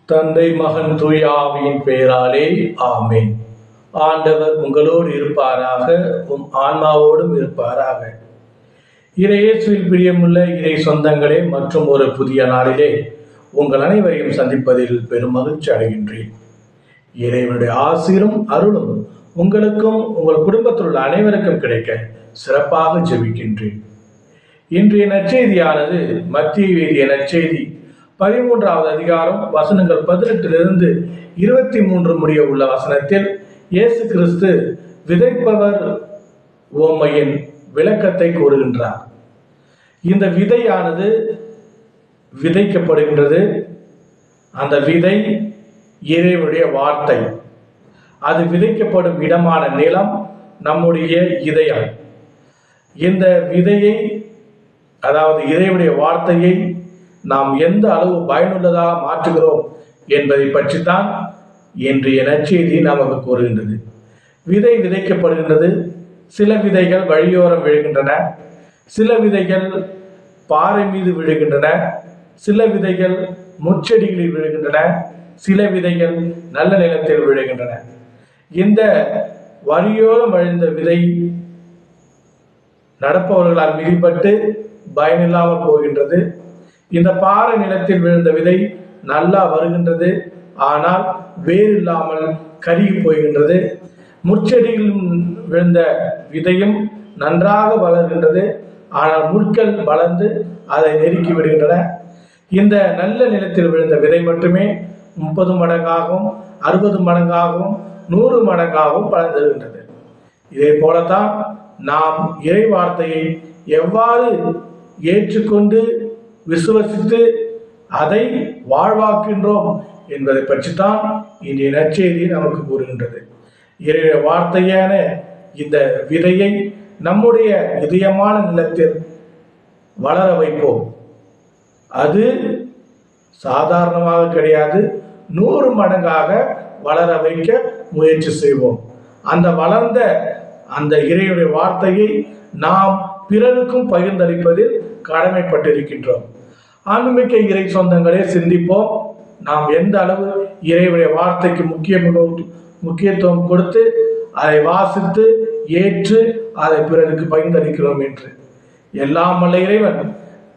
தந்தை மகன் தூய ஆவியின் பெயராலே ஆமென். ஆண்டவர் உங்களோடு இருப்பாராக, உம் ஆன்மாவோடும் இருப்பாராக. இறையேசுவில் பிரியமுள்ள இறை சொந்தங்களே, மற்றும் ஒரு புதிய நாளிலே உங்கள் அனைவரையும் சந்திப்பதில் பெரும் மகிழ்ச்சி அடைகின்றேன். இறைவனுடைய ஆசீரும் அருளும் உங்களுக்கும் உங்கள் குடும்பத்தில் உள்ள அனைவருக்கும் கிடைக்க சிறப்பாக ஜெபிக்கின்றேன். இன்றைய நற்செய்தியானது மத்திய எழுதிய நற்செய்தி 13வது அதிகாரம் வசனங்கள் 18 23 முடிய உள்ள வசனத்தில் இயேசு கிறிஸ்து விதைப்பவர் உவமையின் விளக்கத்தை கூறுகின்றார். இந்த விதையானது விதைக்கப்படுகின்றது. அந்த விதை இறைவனுடைய வார்த்தை. அது விதைக்கப்படும் இடமான நிலம் நம்முடைய இதயம். இந்த விதையை, அதாவது இறைவனுடைய வார்த்தையை நாம் எந்த அளவு பயனுள்ளதாக மாற்றுகிறோம் என்பதை பற்றித்தான் இன்றைய நற்செய்தி நமக்கு கூறுகின்றது. விதை விதைக்கப்படுகின்றது. சில விதைகள் வழியோரம் விழுகின்றன, சில விதைகள் பாறை மீது விழுகின்றன, சில விதைகள் முச்செடிகளில் விழுகின்றன, சில விதைகள் நல்ல நிலத்தில் விழுகின்றன. இந்த வழியோரம் விழுந்த விதை நடப்பவர்களால் மிதிப்பட்டு பயனில்லாமல் போகின்றது. இந்த பாறை நிலத்தில் விழுந்த விதை நல்லா வருகின்றது, ஆனால் வேர் இல்லாமல் கருகி போகின்றது. முற்செடியில் விழுந்த விதையும் நன்றாக வளர்கின்றது, ஆனால் முட்கள் வளர்ந்து அதை நெருக்கி விடுகின்றன. இந்த நல்ல நிலத்தில் விழுந்த விதை மட்டுமே 30 மடங்காகவும் 60 மடங்காகவும் 100 மடங்காகவும் வளர்ந்துகின்றது. இதே போலத்தான் நாம் இறை வார்த்தையை எவ்வாறு ஏற்றுக்கொண்டு விசுவசித்து அதை வாழ்வாக்கின்றோம் என்பதை பற்றித்தான் இன்றைய நற்செய்தி நமக்கு கூறுகின்றது. இறை வார்த்தையான இந்த விதையை நம்முடைய இதயமான நிலத்தில் வளர வைப்போம். அது சாதாரணமாக கிடையாது, 100 மடங்காக வளர வைக்க முயற்சி செய்வோம். அந்த வளர்ந்த அந்த இறைவனுடைய வார்த்தையை நாம் பிறருக்கும் பகிர்ந்தளிப்பதில் கடமைப்பட்டிருக்கின்றோம். ஆன்மீக இறை சொந்தங்களே, சிந்திப்போம். நாம் எந்த அளவு இறைவனுடைய வார்த்தைக்கு முக்கியத்துவம் கொடுத்து அதை வாசித்து ஏற்று அதை பிறருக்கு பகிர்ந்தளிக்கிறோம் என்று. எல்லாம் வல்ல இறைவன்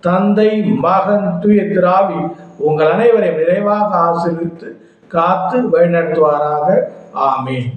தந்தை மகன் தூய திராவி உங்கள் அனைவரையும் நிறைவாக ஆசீர்வதித்து காத்து வழிநடத்துவாராக. ஆமீன்.